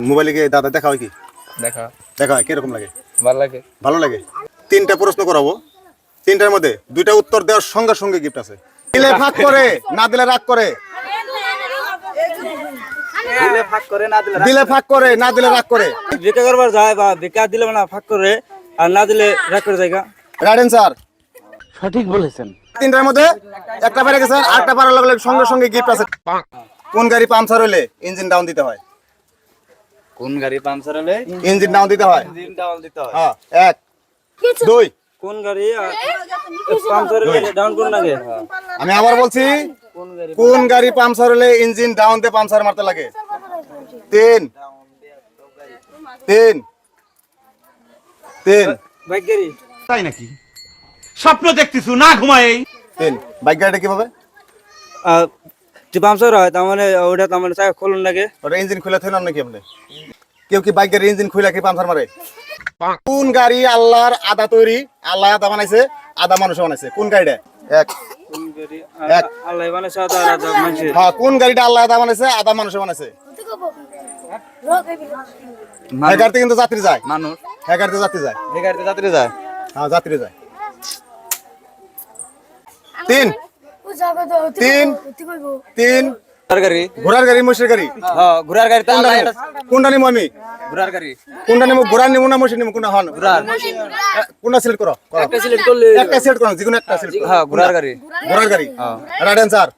মোবাইলে কি দাদা দেখা হয় কি? দেখা দেখা হয় কিরকম লাগে? ভালো লাগে। ভালো লাগে। তিনটা প্রশ্ন করাবো, তিনটার মধ্যে দুইটা উত্তর দেওয়ার সঙ্গে সঙ্গে গিফট আছে। দিলে ভাগ করে, না দিলে রাগ করে। দিলে ভাগ করে, না দিলে দিলে ভাগ করে, না দিলে রাগ করে। ভিক্ষা করবার যায় বা ভিক্ষা দিলে না ভাগ করে, আর না দিলে রাগ করে জায়গা। Right answer. সঠিক বলেছেন। তিনটার মধ্যে একটা পেরে গেছেন, আরেকটা পারার লগে লগে সঙ্গে সঙ্গে গিফট আছে। কোন গাড়ি পাংচার হলে ইঞ্জিন ডাউন দিতে হয়? কোন গাড়ি পাংচার হলে ইঞ্জিন ডাউন দিতে হয়। ইঞ্জিন ডাউন দিতে হয়? হ্যাঁ, এক দুই। কোন গাড়ি পাংচার হলে ডাউন কোন লাগে? আমি আবার বলছি, কোন গাড়ি পাংচার হলে ইঞ্জিন ডাউন দিয়ে পাংচার মারতে লাগে? তিন তিন তিন। বাইক গাড়ি। তাই নাকি? স্বপ্ন দেখতেছু না ঘুমাই? তিন। বাইক গাড়িটা কিভাবে? যে পাংচার হয় তার মানে ওটা তার মানে চাকা খোলন লাগে। ওটা ইঞ্জিন খুলে থই না নাকি আপনি? কেউ কি বাইক গাড়ির ইঞ্জিন খুলে কি পাংচার মারে? কোন গাড়ি আল্লাহর আধা তৈরি, আল্লাহ আধা বানাইছে, আধা মানুষ বানাইছে? কোন গাড়িটা? এক কোন গাড়ি এক। আল্লাহ বানাইছে আদা আদা মানুষ। হ্যাঁ, কোন গাড়িটা আল্লাহ আধা বানাইছে, আধা মানুষ বানাইছে? এই গাড়িতে কিন্তু যাত্রী যায়। মানুষ এই গাড়িতে যাত্রী যায়। এই গাড়িতে যাত্রী যায়। হ্যাঁ, যাত্রী যায়। তিন তিন তিন। ঘোড়ার গাড়ি। ঘোড়ার গাড়ি, মহিষের গাড়ি? হ্যাঁ ঘোড়ার গাড়ি তো আল্লাহ এটা কোনটা নিবো আমি? ঘোড়ার গাড়ি। কোনটা নিবো? ঘোড়ার নিবো না মহিষের নিবো? কোনটা হন? ঘোড়ার। কোনটা সিলেক্ট করো? একটা সিলেক্ট করলে একটা সিলেক্ট করো, যে কোনো একটা সিলেক্ট করো। হ্যাঁ ঘোড়ার গাড়ি। ঘোড়ার গাড়ি। Right answer.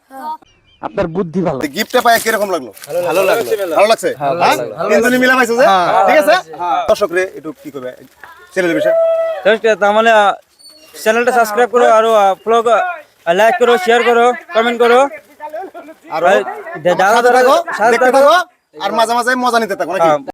আপনার বুদ্ধি ভালো। গিফটটা পায় কিরকম লাগলো? ভালো লাগলো। ভালো লাগছে? হ্যাঁ, তিনজনই মিলে পাইছো যে? ঠিক আছে। দর্শকরে একটু কি করবে চ্যানেলের বিষয়? তার মানে চ্যানেলটা সাবস্ক্রাইব করো, আর ব্লগ লাইক করো, শেয়ার করো, কমেন্ট করো, আর যারা সাথে থাকো, দেখতে থাকো, আর মাঝে মাঝে মজা নিতে থাকো নাকি?